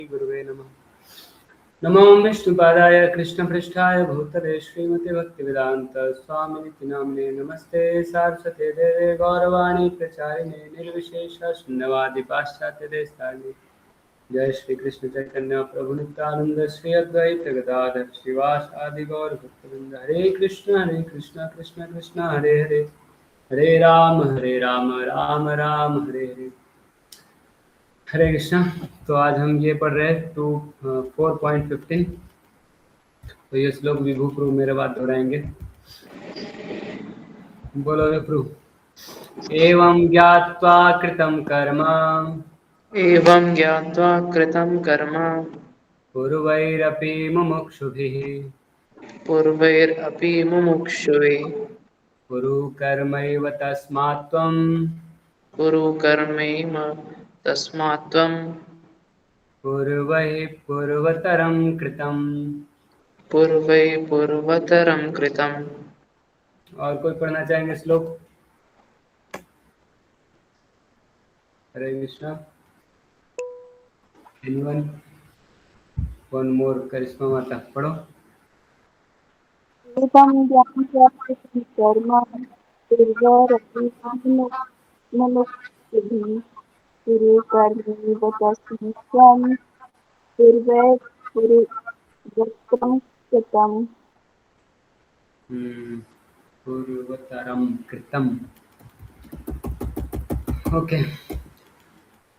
गुरुवे नमः। नमो विष्णुपादाय कृष्णपृष्ठाय भूतले श्रीमते भक्तिवेदांत स्वामिनिति नाम्ने नमस्ते सारस्वते देवे गौरवाणी प्रचारिणे निर्विशेष शून्यवादी पाश्चात्य देशतारिणे जय श्री कृष्ण चैतन्य प्रभु नित्यानंद श्री अद्वैत गदाधर श्रीवास आदि गौर भक्तवृंद हरे कृष्ण कृष्ण कृष्ण हरे हरे हरे राम राम राम हरे हरे। हरे कृष्णा। तो आज हम ये पढ़ रहे हैं 4.15। तो ये श्लोक विभू प्रभु मेरे बात दोहराएंगे। बोलो विभू। एवं ज्ञात्वा कृतं कर्म एवं ज्ञात्वा कृतं कर्म पूर्वैरपि मुमुक्षुभिः पूर्वैरपि मुमुक्षुभिः कुरु कर्मैव तस्मात् त्वं कुरु कर्मैव तस्मात् त्वं पूर्वैः पूर्वतरं कृतम्। पूर्वतरं कृतम्। और कोई पढ़ना चाहेंगे श्लोक? हरे कृष्णा। एनीवन? वन मोर करिश्मा माता पढ़ो। एवं ज्ञात्वा कृतं कर्म पूर्वैरपि मुमुक्षुभिः कुरु कर्मैव तस्मात् त्वं पूर्वैः पूर्वतरं कृतम्। पूर्वतरम कृतम। ओके।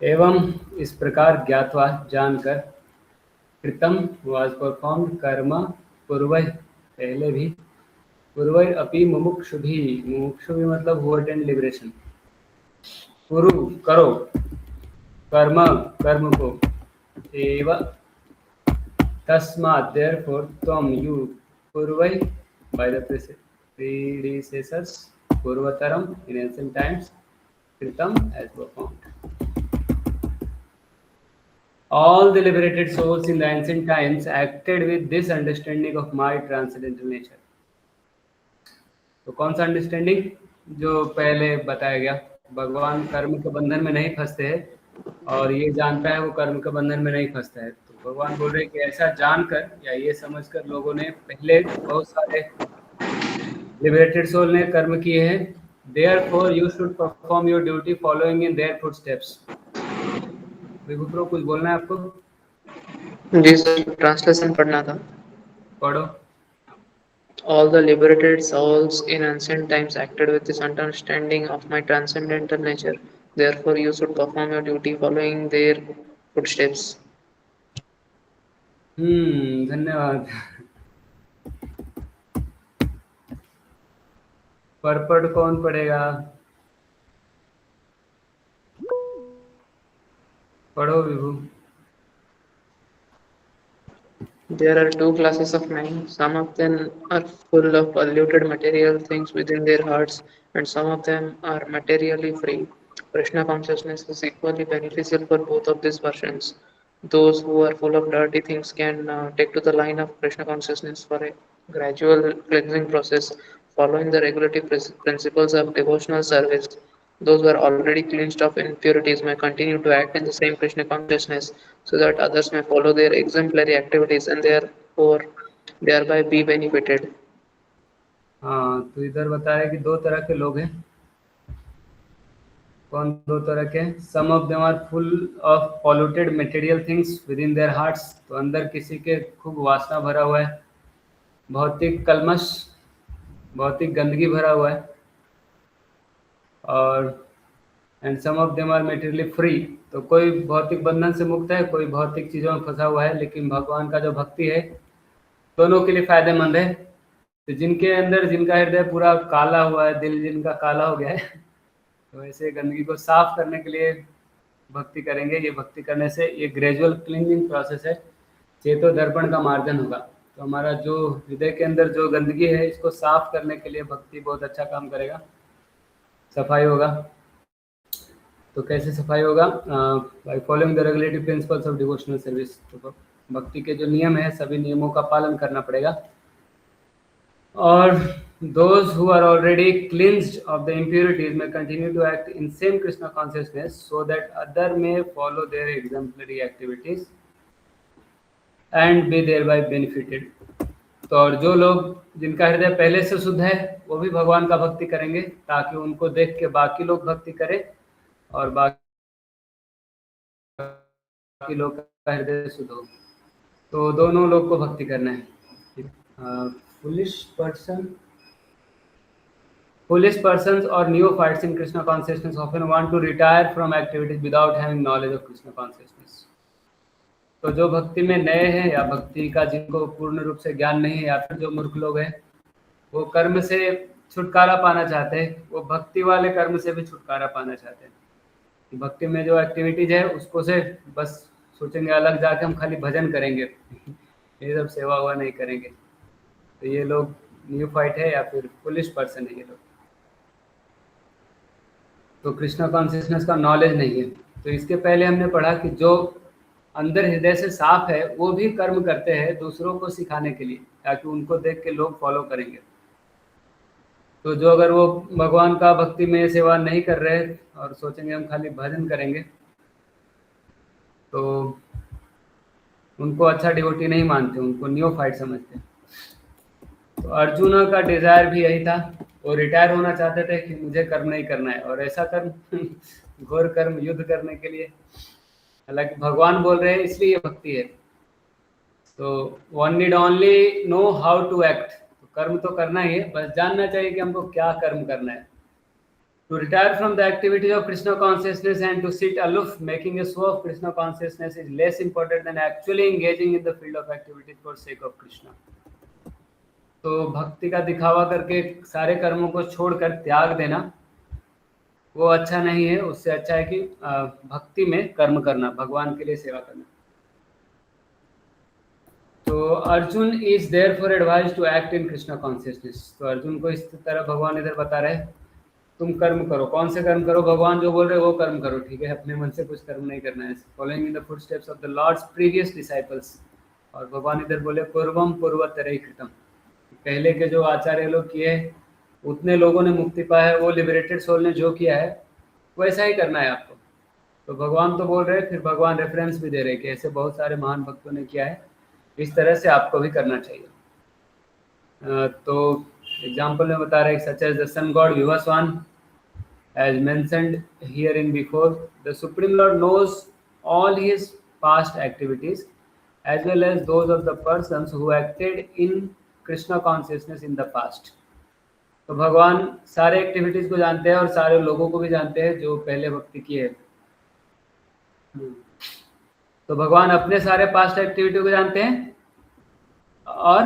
एवं इस प्रकार ज्ञात्वा जानकर कृतम वाज परफॉर्म्ड कर्म पूर्व पहले भी पूर्व अपि मुमुक्षु भी मतलब हु अटेंड लिबरेशन। कुरु करो कर्म कर्म को एव तस्मात् देयरफॉर त्वम यू पूर्व by the predecessors पूर्वतरम in ancient times कृतम as performed. All the liberated souls in the ancient times acted with this understanding of my transcendental nature. तो कौन सा अंडरस्टैंडिंग? जो पहले बताया गया, भगवान कर्म के बंधन में नहीं फंसते हैं और ये जानता है वो कर्म के बंधन में नहीं फंसता है। तो भगवान बोल रहे हैं कि ऐसा जानकर या ये समझकर लोगों ने पहले बहुत सारे लिबरेटेड सोल ने कर्म किए हैं। Therefore you should perform your duty following in their footsteps. विभू कुछ बोलना है आपको? जी सर, ट्रांसलेशन पढ़ना था। पढ़ो। All the liberated souls in ancient times acted with this understanding of my transcendental nature. Therefore, you should perform your duty following their footsteps. धन्यवाद। Purport कौन पढ़ेगा? पढ़ो विभू। There are two classes of men. Some of them are full of polluted material things within their hearts, and some of them are materially free. Krishna consciousness is equally beneficial for both of these versions. Those who are full of dirty things can take to the line of Krishna consciousness for a gradual cleansing process, following the regulative principles of devotional service. Those who are already cleansed of impurities may continue to act in the same Krishna consciousness so that others may follow their exemplary activities and therefore thereby be benefited. हाँ, तो इधर बताया कि दो तरह के लोग हैं। कौन दो तरह के? Some of them are full of polluted material things within their hearts. तो अंदर किसी के खूब वासना भरा हुआ है, भौतिक कलमश, भौतिक गंदगी भरा हुआ है। और and some of them are materially free. तो कोई भौतिक बंधन से मुक्त है, कोई भौतिक चीज़ों में फंसा हुआ है, लेकिन भगवान का जो भक्ति है दोनों के लिए फायदेमंद है। तो जिनके अंदर जिनका हृदय पूरा काला हुआ है, दिल जिनका काला हो गया है, तो ऐसे गंदगी को साफ करने के लिए भक्ति करेंगे। ये भक्ति करने से ये ग्रेजुअल क्लीनिंग प्रोसेस है, चेतो दर्पण का मार्जन होगा। तो हमारा जो हृदय के अंदर जो गंदगी है इसको साफ करने के लिए भक्ति बहुत अच्छा काम करेगा, सफाई होगा। तो कैसे सफाई होगा? By following the regulative principles of devotional service. तो भक्ति के जो नियम है सभी नियमों का पालन करना पड़ेगा। और those who are already cleansed of the impurities may continue to act in same Krishna consciousness so that other may follow their exemplary activities. and be thereby benefited। तो और जो लोग जिनका हृदय पहले से शुद्ध है वो भी भगवान का भक्ति करेंगे ताकि उनको देख के बाकी लोग भक्ति करें और बाकी लोग का हृदय शुद्ध हो। तो दोनों लोग को भक्ति करना है। Foolish persons or neophytes in Krishna consciousness often want to retire from activities without having knowledge of Krishna consciousness। तो जो भक्ति में नए हैं या भक्ति का जिनको पूर्ण रूप से ज्ञान नहीं है या फिर जो मूर्ख लोग हैं वो कर्म से छुटकारा पाना चाहते हैं, वो भक्ति वाले कर्म से भी छुटकारा पाना चाहते हैं। भक्ति में जो एक्टिविटीज है उसको से बस सोचेंगे अलग जाके हम खाली भजन करेंगे ये सब सेवा हुआ नहीं करेंगे। तो ये लोग न्यूफाइट है या फिर फुलिश पर्सन है ये लोग। तो कृष्णा कॉन्शियसनेस का नॉलेज नहीं है। तो इसके पहले हमने पढ़ा कि जो अंदर हृदय से साफ है वो भी कर्म करते हैं दूसरों को सिखाने के लिए ताकि उनको देख के लोग फॉलो करेंगे। तो जो अगर वो भगवान का भक्ति में सेवा नहीं कर रहे और सोचेंगे हम खाली भजन करेंगे तो उनको अच्छा डिवोटी नहीं मानते, उनको न्यूफाइट समझते। तो अर्जुन का डिजायर भी यही था, वो रिटायर होना चाहते थे कि मुझे कर्म नहीं करना है और ऐसा कर्म घोर कर्म युद्ध करने के लिए। हालांकि भगवान बोल रहे हैं इसलिए ये भक्ति है। तो one need only know how to act. तो कर्म तो करना ही है, बस जानना चाहिए कि हमको क्या कर्म करना है। To retire from the activity of Krishna consciousness and to sit aloof, making a show of Krishna consciousness is less important than actually engaging in the field of activities for sake of Krishna। तो भक्ति का दिखावा करके सारे कर्मों को छोड़कर त्याग देना वो अच्छा नहीं है। उससे अच्छा है कि भक्ति में कर्म करना, भगवान के लिए सेवा करना। तो Arjun is therefore advised to act in Krishna consciousness. तो अर्जुन को इस तरह भगवान इधर बता रहे हैं तुम कर्म करो। कौन से कर्म करो? भगवान जो बोल रहे हैं वो कर्म करो, ठीक है? अपने मन से कुछ कर्म नहीं करना है। Following in the footsteps of the lord's previous disciples. और भगवान इधर बोले पूर्वम पूर्वतरई कृतम। पहले के जो आचार्य लोग किए उतने लोगों ने मुक्ति पाया है, वो लिबरेटेड सोल ने जो किया है वैसा ही करना है आपको। तो भगवान तो बोल रहे हैं, फिर भगवान रेफरेंस भी दे रहे हैं कि ऐसे बहुत सारे महान भक्तों ने किया है, इस तरह से आपको भी करना चाहिए। तो एग्जाम्पल में बता रहे हैं such as the sun god Vivasvan as mentioned herein before, the Supreme Lord knows all his past activities as well as those of the persons who acted in Krishna consciousness in the past। तो भगवान सारे activities को जानते हैं और सारे लोगों को भी जानते हैं जो पहले भक्ति की है। तो भगवान अपने सारे पास्ट एक्टिविटी को जानते हैं और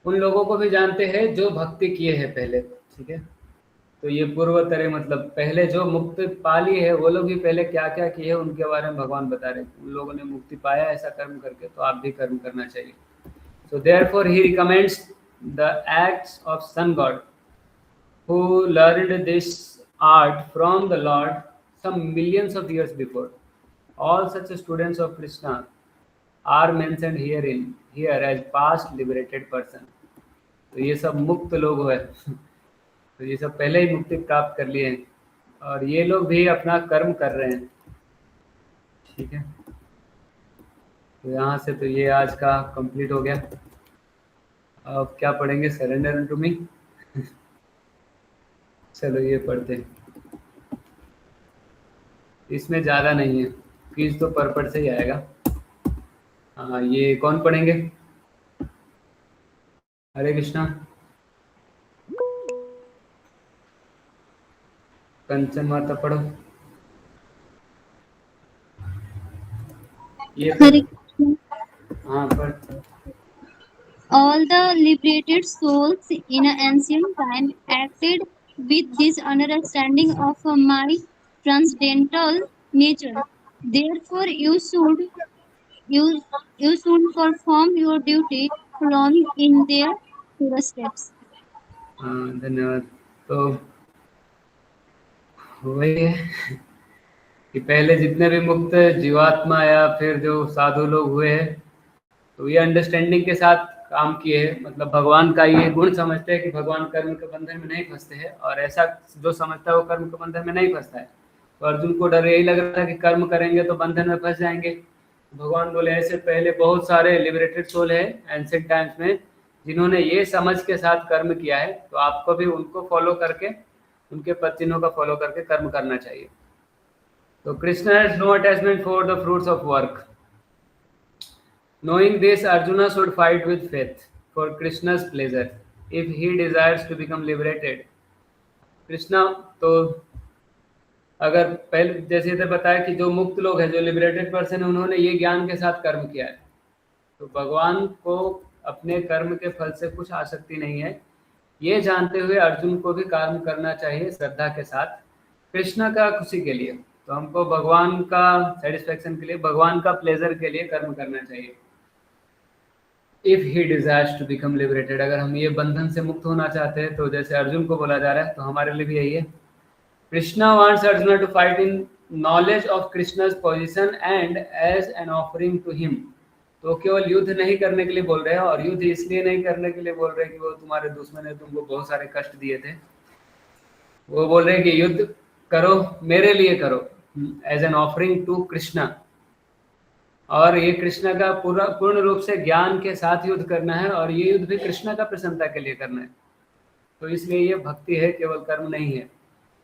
उन लोगों को भी जानते हैं जो भक्ति किए हैं पहले, ठीक है? तो ये पूर्वतरे मतलब पहले जो मुक्ति पाली है वो लोग भी पहले क्या क्या किए हैं उनके बारे में भगवान बता रहे हैं। उन लोगों ने मुक्ति पाया ऐसा कर्म करके, तो आप भी कर्म करना चाहिए। So therefore he recommends the acts of sun god who learned this art from the lord some millions of years before. All such students of Krishna are mentioned here as past liberated person. तो ये सब मुक्त लोग हुए, तो ये सब पहले ही मुक्ति प्राप्त कर लिए हैं और ये लोग भी अपना कर्म कर रहे हैं, ठीक है? तो यहाँ से तो ये आज का कंप्लीट हो गया। अब क्या पढ़ेंगे? Surrender to me. चलो ये पढ़ते हैं। इसमें ज़्यादा नहीं है, क्विज तो पर से ही आएगा। हाँ, ये कौन पढ़ेंगे? हरे कृष्णा। कंचन माता पढ़ो। ये हाँ पढ़। All the liberated souls in an ancient time acted with this understanding of my transcendental nature. Therefore, you should perform your duty following in their footsteps. हाँ धन्यवाद। तो वही है कि पहले जितने भी मुक्त जीवात्मा या फिर जो साधु लोग हुए हैं तो ये अंडरस्टैंडिंग के साथ काम किए हैं। मतलब भगवान का ये गुण समझते हैं कि भगवान कर्म के बंधन में नहीं फंसते हैं और ऐसा जो समझता है वो कर्म के बंधन में नहीं फंसता है। तो अर्जुन को डर यही लग रहा था कि कर्म करेंगे तो बंधन में फंस जाएंगे, भगवान बोले ऐसे पहले बहुत सारे लिबरेटेड सोल है एंशिएंट टाइम्स में जिन्होंने ये समझ के साथ कर्म किया है, तो आपको भी उनको फॉलो करके, उनके पद चिन्हों का फॉलो करके कर्म करना चाहिए। तो Krishna has no attachment for the fruits of work. Knowing this, Arjuna should fight with faith for Krishna's pleasure if he desires to become liberated. Krishna तो अगर पहले जैसे इधर बताया कि जो मुक्त लोग हैं, जो लिबरेटेड पर्सन है, उन्होंने ये ज्ञान के साथ कर्म किया है, तो भगवान को अपने कर्म के फल से कुछ आसक्ति नहीं है। ये जानते हुए अर्जुन को भी कर्म करना चाहिए श्रद्धा के साथ, कृष्णा का खुशी के लिए। तो हमको भगवान का सेटिस्फेक्शन के लिए, भगवान का प्लेजर के लिए कर्म करना चाहिए। If he desires to become liberated, अगर हम ये बंधन से मुक्त होना चाहते हैं, तो जैसे अर्जुन को बोला जा रहा है, तो हमारे लिए भी यही है। Krishna wants Arjun to fight in knowledge of Krishna's position and as an offering to him. तो केवल युद्ध नहीं करने के लिए बोल रहे हैं, और युद्ध इसलिए नहीं करने के लिए बोल रहे हैं कि वो तुम्हारे दुश्मन है, तुमको बहुत सारे कष्ट दिए थे। वो बोल रहे हैं कि युद्ध करो, मेरे लिए करो, as an offering to Krishna. और ये कृष्ण का पूर्ण रूप से ज्ञान के साथ युद्ध करना है, और ये युद्ध भी कृष्ण का प्रसन्नता के लिए करना है। तो इसलिए ये भक्ति है, केवल कर्म नहीं है।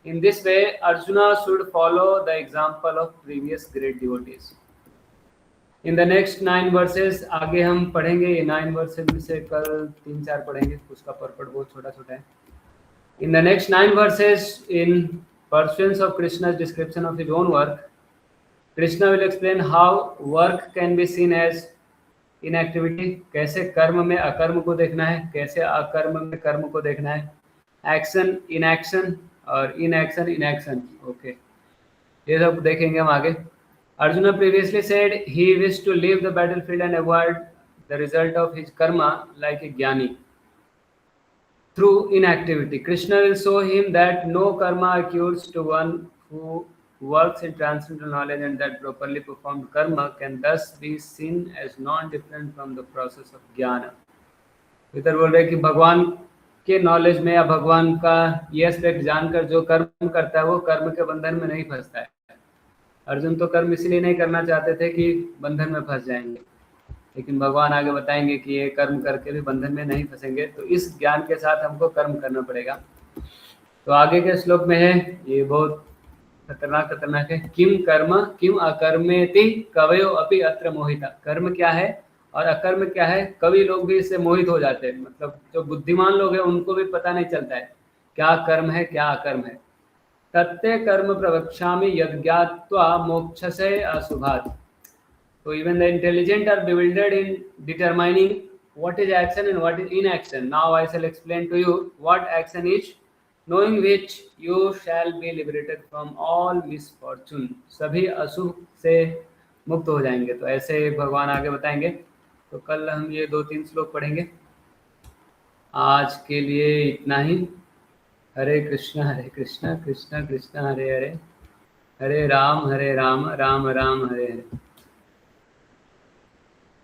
In this way arjuna should follow the example of previous great devotees. In the next 9 versus, आगे हम पढ़ेंगे ये 9 वर्सेस में से कल 3-4 पढ़ेंगे, उसका परपट बहुत छोटा छोटा है। In the next 9 verses, in pursuance of Krishna's description of his own work, Krishna will explain how work can be seen as inactivity, कैसे कर्म में अकर्म को देखना है, कैसे अकर्म में कर्म को देखना है, एक्शन इन एक्शन और in action in action. Okay, ये सब देखेंगे हम आगे। Arjuna previously said he wish to leave the battlefield and avoid the result of his karma like a gyani through inactivity. Krishna will show him that no karma accrues to one who works in transcendental knowledge, and that properly performed karma can thus be seen as non-different from the process of jnana. इधर बोल रहे कि भगवान के knowledge में या भगवान का ये एस्पेक्ट जानकर जो कर्म करता है वो कर्म के बंधन में नहीं फंसता है। अर्जुन तो कर्म इसलिए नहीं करना चाहते थे कि बंधन में फंस जाएंगे, लेकिन भगवान आगे बताएंगे कि ये कर्म करके भी बंधन में नहीं फंसेंगे। तो इस ज्ञान के साथ हमको कर्म करना पड़ेगा। तो आगे के श्लोक में है, ये बहुत खतरनाक है। किम कर्म किम अकर्मेति कवयो अपि अत्र मोहिता। कर्म क्या है और अकर्म क्या है, कवि लोग भी इससे मोहित हो जाते हैं। मतलब जो बुद्धिमान लोग हैं उनको भी पता नहीं चलता है क्या कर्म है क्या अकर्म है। तत्ते कर्म प्रवक्ष्यामि यद् ज्ञात्वा मोक्षसे अशुभात्। So even the intelligent are bewildered in determining what is action and what is inaction. Now I shall explain to you what action is, knowing which you shall be liberated from all misfortune. सभी अशुभ से मुक्त हो जाएंगे। तो ऐसे भगवान आगे बताएंगे। तो कल हम ये 2-3 श्लोक पढ़ेंगे। आज के लिए इतना ही। हरे कृष्णा कृष्णा कृष्णा हरे हरे, हरे राम राम राम हरे हरे।